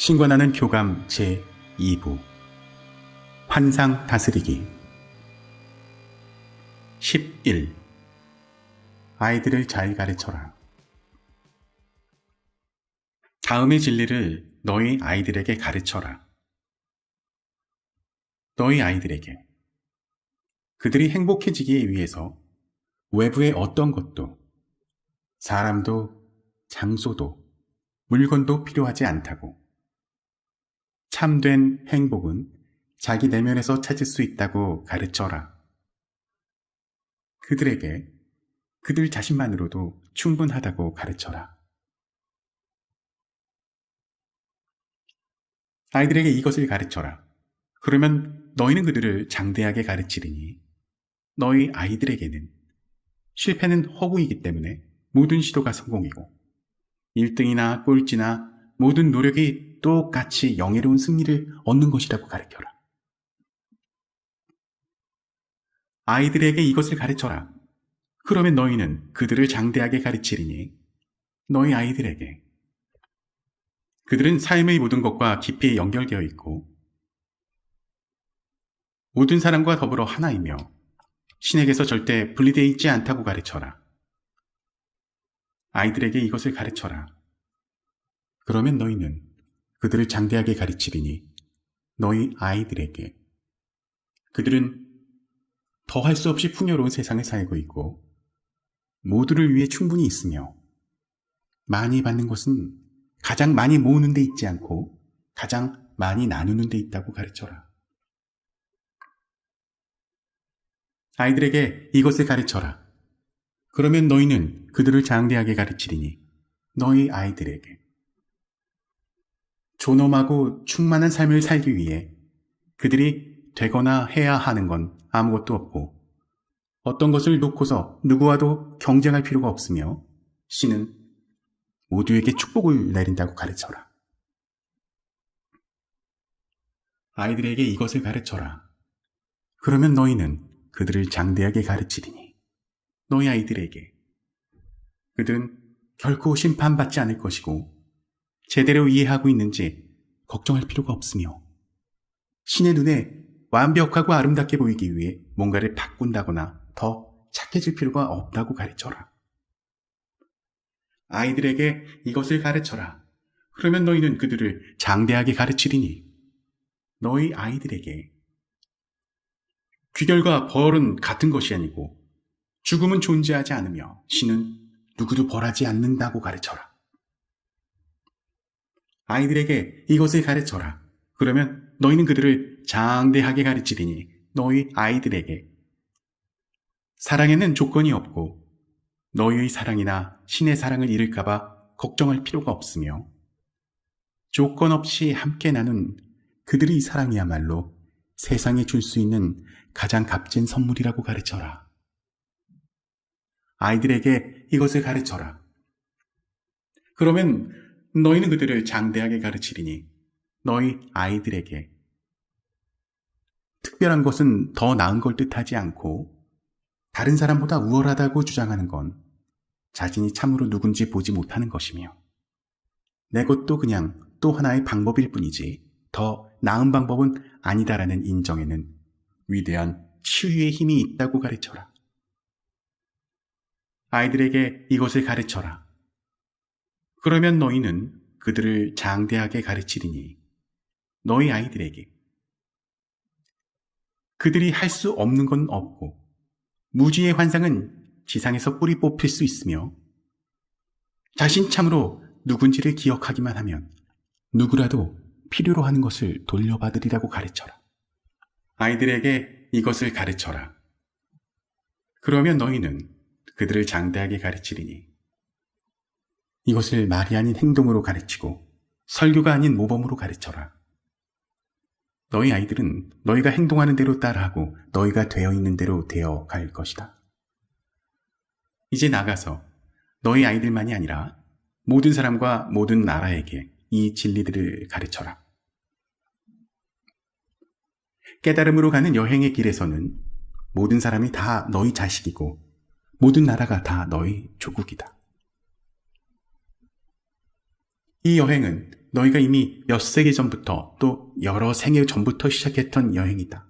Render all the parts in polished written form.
신관하는 교감 제2부 환상 다스리기 11. 아이들을 잘 가르쳐라. 다음의 진리를 너희 아이들에게 가르쳐라. 너희 아이들에게 그들이 행복해지기 위해서 외부의 어떤 것도, 사람도, 장소도, 물건도 필요하지 않다고. 참된 행복은 자기 내면에서 찾을 수 있다고 가르쳐라. 그들에게 그들 자신만으로도 충분하다고 가르쳐라. 아이들에게 이것을 가르쳐라. 그러면 너희는 그들을 장대하게 가르치리니 너희 아이들에게는 실패는 허구이기 때문에 모든 시도가 성공이고 1등이나 꼴찌나 모든 노력이 똑같이 영예로운 승리를 얻는 것이라고 가르쳐라. 아이들에게 이것을 가르쳐라. 그러면 너희는 그들을 장대하게 가르치리니 너희 아이들에게 그들은 삶의 모든 것과 깊이 연결되어 있고 모든 사람과 더불어 하나이며 신에게서 절대 분리되어 있지 않다고 가르쳐라. 아이들에게 이것을 가르쳐라. 그러면 너희는 그들을 장대하게 가르치리니 너희 아이들에게 그들은 더할 수 없이 풍요로운 세상에 살고 있고 모두를 위해 충분히 있으며 많이 받는 것은 가장 많이 모으는 데 있지 않고 가장 많이 나누는 데 있다고 가르쳐라. 아이들에게 이것을 가르쳐라. 그러면 너희는 그들을 장대하게 가르치리니 너희 아이들에게 존엄하고 충만한 삶을 살기 위해 그들이 되거나 해야 하는 건 아무것도 없고 어떤 것을 놓고서 누구와도 경쟁할 필요가 없으며 신은 모두에게 축복을 내린다고 가르쳐라. 아이들에게 이것을 가르쳐라. 그러면 너희는 그들을 장대하게 가르치리니 너희 아이들에게 그들은 결코 심판받지 않을 것이고 제대로 이해하고 있는지 걱정할 필요가 없으며 신의 눈에 완벽하고 아름답게 보이기 위해 뭔가를 바꾼다거나 더 착해질 필요가 없다고 가르쳐라. 아이들에게 이것을 가르쳐라. 그러면 너희는 그들을 장대하게 가르치리니 너희 아이들에게 귀결과 벌은 같은 것이 아니고 죽음은 존재하지 않으며 신은 누구도 벌하지 않는다고 가르쳐라. 아이들에게 이것을 가르쳐라. 그러면 너희는 그들을 장대하게 가르치리니 너희 아이들에게 사랑에는 조건이 없고 너희의 사랑이나 신의 사랑을 잃을까봐 걱정할 필요가 없으며 조건 없이 함께 나눈 그들의 사랑이야말로 세상에 줄 수 있는 가장 값진 선물이라고 가르쳐라. 아이들에게 이것을 가르쳐라. 그러면 너희는 그들을 장대하게 가르치리니 너희 아이들에게 특별한 것은 더 나은 걸 뜻하지 않고 다른 사람보다 우월하다고 주장하는 건 자신이 참으로 누군지 보지 못하는 것이며 내 것도 그냥 또 하나의 방법일 뿐이지 더 나은 방법은 아니다라는 인정에는 위대한 치유의 힘이 있다고 가르쳐라. 아이들에게 이것을 가르쳐라. 그러면 너희는 그들을 장대하게 가르치리니 너희 아이들에게 그들이 할 수 없는 건 없고 무지의 환상은 지상에서 뿌리 뽑힐 수 있으며 자신 참으로 누군지를 기억하기만 하면 누구라도 필요로 하는 것을 돌려받으리라고 가르쳐라. 아이들에게 이것을 가르쳐라. 그러면 너희는 그들을 장대하게 가르치리니 이것을 말이 아닌 행동으로 가르치고 설교가 아닌 모범으로 가르쳐라. 너희 아이들은 너희가 행동하는 대로 따라하고 너희가 되어 있는 대로 되어 갈 것이다. 이제 나가서 너희 아이들만이 아니라 모든 사람과 모든 나라에게 이 진리들을 가르쳐라. 깨달음으로 가는 여행의 길에서는 모든 사람이 다 너희 자식이고 모든 나라가 다 너희 조국이다. 이 여행은 너희가 이미 몇 세기 전부터 또 여러 생애 전부터 시작했던 여행이다.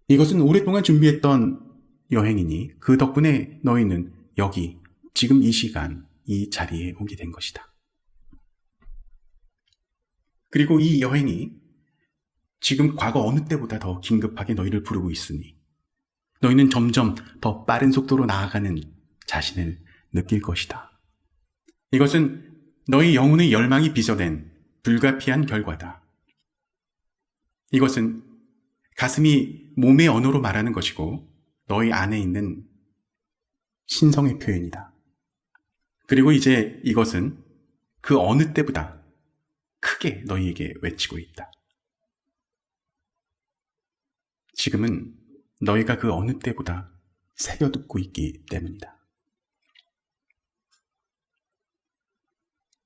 이것은 오랫동안 준비했던 여행이니 그 덕분에 너희는 여기 지금 이 시간 이 자리에 오게 된 것이다. 그리고 이 여행이 지금 과거 어느 때보다 더 긴급하게 너희를 부르고 있으니 너희는 점점 더 빠른 속도로 나아가는 자신을 느낄 것이다. 이것은 너희 영혼의 열망이 빚어낸 불가피한 결과다. 이것은 가슴이 몸의 언어로 말하는 것이고 너희 안에 있는 신성의 표현이다. 그리고 이제 이것은 그 어느 때보다 크게 너희에게 외치고 있다. 지금은 너희가 그 어느 때보다 새겨듣고 있기 때문이다.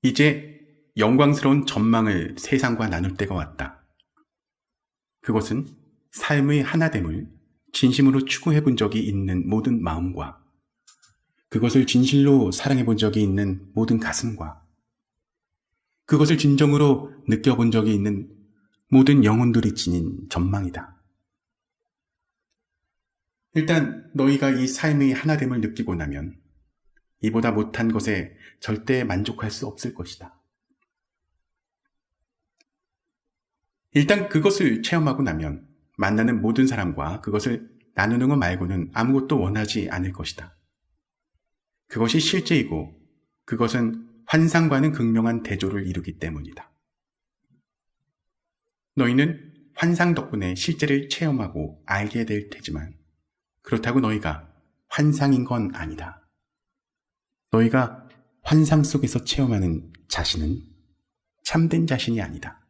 이제 영광스러운 전망을 세상과 나눌 때가 왔다. 그것은 삶의 하나됨을 진심으로 추구해 본 적이 있는 모든 마음과 그것을 진실로 사랑해 본 적이 있는 모든 가슴과 그것을 진정으로 느껴본 적이 있는 모든 영혼들이 지닌 전망이다. 일단 너희가 이 삶의 하나됨을 느끼고 나면 이보다 못한 것에 절대 만족할 수 없을 것이다. 일단 그것을 체험하고 나면 만나는 모든 사람과 그것을 나누는 것 말고는 아무것도 원하지 않을 것이다. 그것이 실제이고 그것은 환상과는 극명한 대조를 이루기 때문이다. 너희는 환상 덕분에 실제를 체험하고 알게 될 테지만 그렇다고 너희가 환상인 건 아니다. 너희가 환상 속에서 체험하는 자신은 참된 자신이 아니다.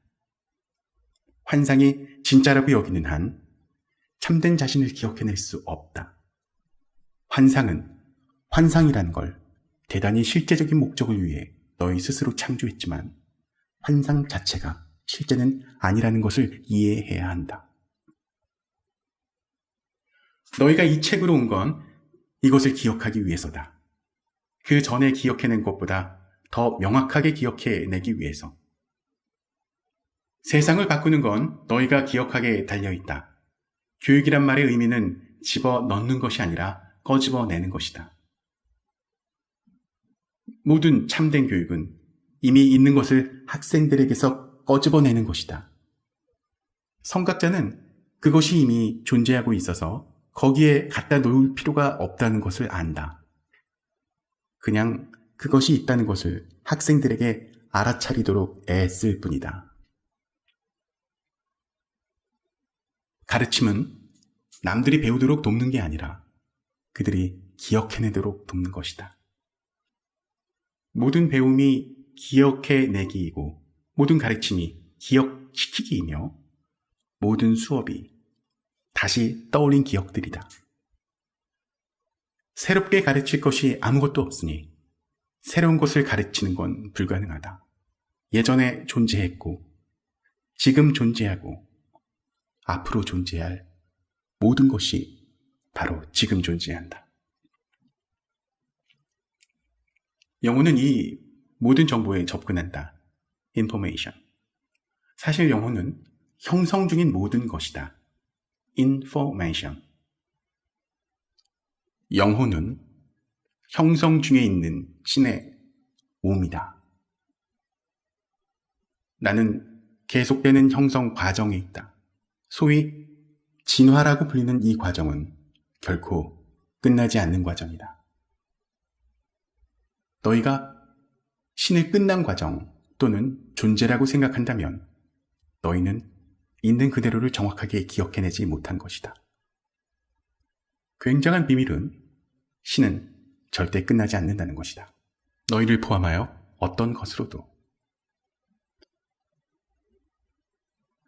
환상이 진짜라고 여기는 한 참된 자신을 기억해낼 수 없다. 환상은 환상이란 걸 대단히 실제적인 목적을 위해 너희 스스로 창조했지만 환상 자체가 실제는 아니라는 것을 이해해야 한다. 너희가 이 책으로 온 건 이것을 기억하기 위해서다. 그 전에 기억해낸 것보다 더 명확하게 기억해내기 위해서. 세상을 바꾸는 건 너희가 기억하게 달려있다. 교육이란 말의 의미는 집어넣는 것이 아니라 꺼집어내는 것이다. 모든 참된 교육은 이미 있는 것을 학생들에게서 꺼집어내는 것이다. 성각자는 그것이 이미 존재하고 있어서 거기에 갖다 놓을 필요가 없다는 것을 안다. 그냥 그것이 있다는 것을 학생들에게 알아차리도록 애쓸 뿐이다. 가르침은 남들이 배우도록 돕는 게 아니라 그들이 기억해내도록 돕는 것이다. 모든 배움이 기억해내기이고 모든 가르침이 기억시키기이며 모든 수업이 다시 떠올린 기억들이다. 새롭게 가르칠 것이 아무것도 없으니 새로운 것을 가르치는 건 불가능하다. 예전에 존재했고 지금 존재하고 앞으로 존재할 모든 것이 바로 지금 존재한다. 영혼은 이 모든 정보에 접근한다. information. 사실 영혼은 형성 중인 모든 것이다. information. 영혼은 형성 중에 있는 신의 몸이다. 나는 계속되는 형성 과정에 있다. 소위 진화라고 불리는 이 과정은 결코 끝나지 않는 과정이다. 너희가 신의 끝난 과정 또는 존재라고 생각한다면 너희는 있는 그대로를 정확하게 기억해내지 못한 것이다. 굉장한 비밀은 신은 절대 끝나지 않는다는 것이다. 너희를 포함하여 어떤 것으로도.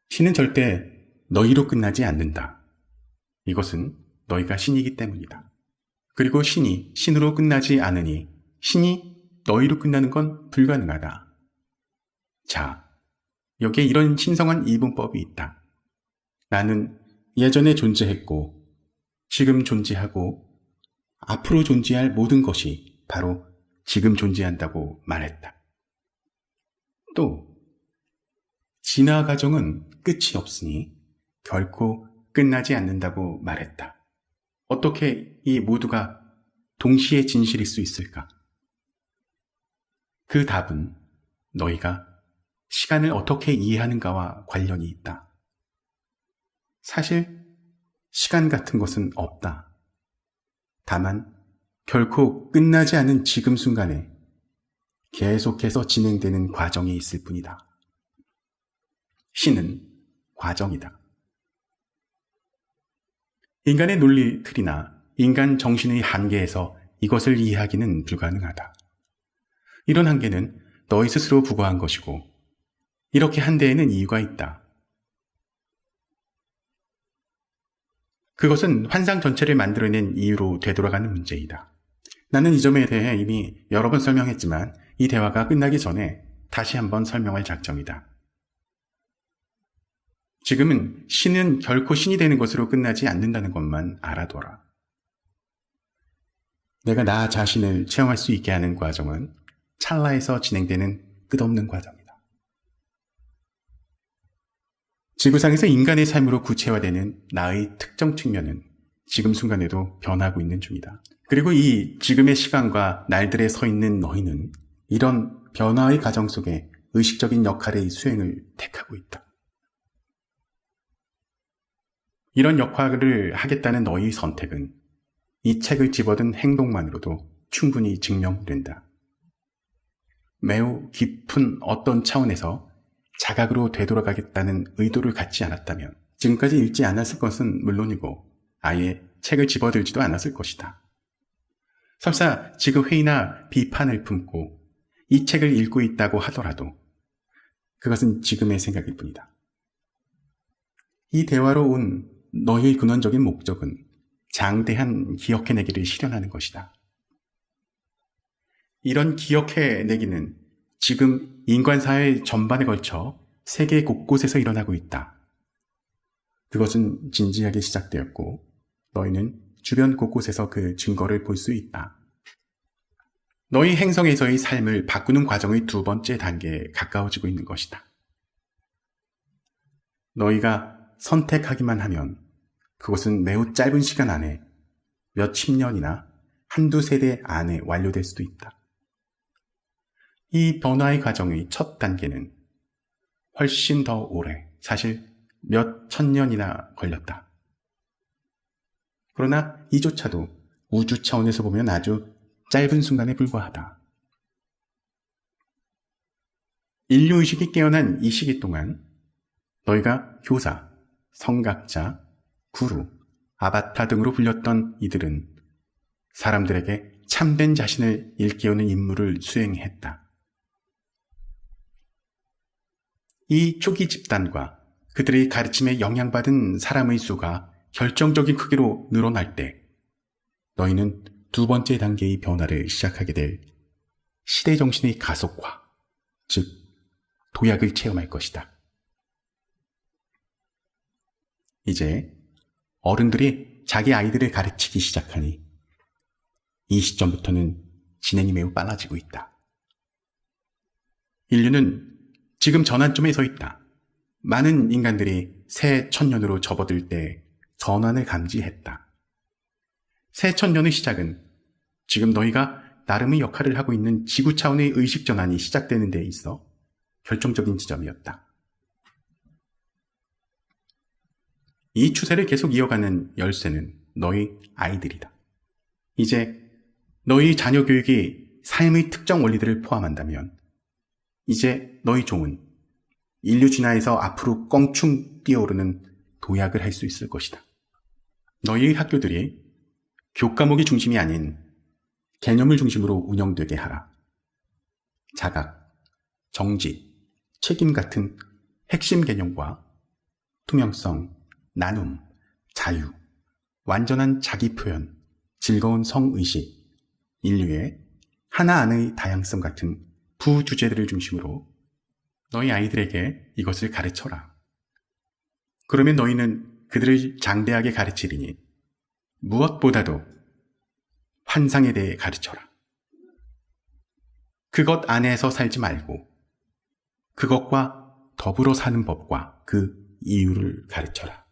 신은 절대 너희로 끝나지 않는다. 이것은 너희가 신이기 때문이다. 그리고 신이 신으로 끝나지 않으니 신이 너희로 끝나는 건 불가능하다. 자, 여기에 이런 신성한 이분법이 있다. 나는 예전에 존재했고 지금 존재하고 앞으로 존재할 모든 것이 바로 지금 존재한다고 말했다. 또 진화 과정은 끝이 없으니 결코 끝나지 않는다고 말했다. 어떻게 이 모두가 동시에 진실일 수 있을까? 그 답은 너희가 시간을 어떻게 이해하는가와 관련이 있다. 사실 시간 같은 것은 없다. 다만 결코 끝나지 않은 지금 순간에 계속해서 진행되는 과정이 있을 뿐이다. 신은 과정이다. 인간의 논리 틀이나 인간 정신의 한계에서 이것을 이해하기는 불가능하다. 이런 한계는 너희 스스로 부과한 것이고 이렇게 한 데에는 이유가 있다. 그것은 환상 전체를 만들어낸 이유로 되돌아가는 문제이다. 나는 이 점에 대해 이미 여러 번 설명했지만 이 대화가 끝나기 전에 다시 한번 설명할 작정이다. 지금은 신은 결코 신이 되는 것으로 끝나지 않는다는 것만 알아둬라. 내가 나 자신을 체험할 수 있게 하는 과정은 찰나에서 진행되는 끝없는 과정이다. 지구상에서 인간의 삶으로 구체화되는 나의 특정 측면은 지금 순간에도 변하고 있는 중이다. 그리고 이 지금의 시간과 날들에 서 있는 너희는 이런 변화의 과정 속에 의식적인 역할의 수행을 택하고 있다. 이런 역할을 하겠다는 너희의 선택은 이 책을 집어든 행동만으로도 충분히 증명된다. 매우 깊은 어떤 차원에서 자각으로 되돌아가겠다는 의도를 갖지 않았다면 지금까지 읽지 않았을 것은 물론이고 아예 책을 집어들지도 않았을 것이다. 설사 지금 회의나 비판을 품고 이 책을 읽고 있다고 하더라도 그것은 지금의 생각일 뿐이다. 이 대화로 온 너희의 근원적인 목적은 장대한 기억해내기를 실현하는 것이다. 이런 기억해내기는 지금 인간사회 전반에 걸쳐 세계 곳곳에서 일어나고 있다. 그것은 진지하게 시작되었고 너희는 주변 곳곳에서 그 증거를 볼 수 있다. 너희 행성에서의 삶을 바꾸는 과정의 두 번째 단계에 가까워지고 있는 것이다. 너희가 선택하기만 하면 그것은 매우 짧은 시간 안에 몇십 년이나 한두 세대 안에 완료될 수도 있다. 이 변화의 과정의 첫 단계는 훨씬 더 오래, 사실 몇 천 년이나 걸렸다. 그러나 이조차도 우주 차원에서 보면 아주 짧은 순간에 불과하다. 인류의식이 깨어난 이 시기 동안 너희가 교사, 성각자, 구루, 아바타 등으로 불렸던 이들은 사람들에게 참된 자신을 일깨우는 임무를 수행했다. 이 초기 집단과 그들의 가르침에 영향받은 사람의 수가 결정적인 크기로 늘어날 때 너희는 두 번째 단계의 변화를 시작하게 될 시대정신의 가속화, 즉 도약을 체험할 것이다. 이제 어른들이 자기 아이들을 가르치기 시작하니 이 시점부터는 진행이 매우 빨라지고 있다. 인류는 지금 전환점에 서 있다. 많은 인간들이 새 천년으로 접어들 때 전환을 감지했다. 새 천년의 시작은 지금 너희가 나름의 역할을 하고 있는 지구 차원의 의식 전환이 시작되는 데 있어 결정적인 지점이었다. 이 추세를 계속 이어가는 열쇠는 너희 아이들이다. 이제 너희 자녀 교육이 삶의 특정 원리들을 포함한다면 이제 너희 종은 인류 진화에서 앞으로 껑충 뛰어오르는 도약을 할 수 있을 것이다. 너희의 학교들이 교과목이 중심이 아닌 개념을 중심으로 운영되게 하라. 자각, 정직, 책임 같은 핵심 개념과 투명성, 나눔, 자유, 완전한 자기 표현, 즐거운 성의식, 인류의 하나 안의 다양성 같은 부주제들을 중심으로 너희 아이들에게 이것을 가르쳐라. 그러면 너희는 그들을 장대하게 가르치리니 무엇보다도 환상에 대해 가르쳐라. 그것 안에서 살지 말고 그것과 더불어 사는 법과 그 이유를 가르쳐라.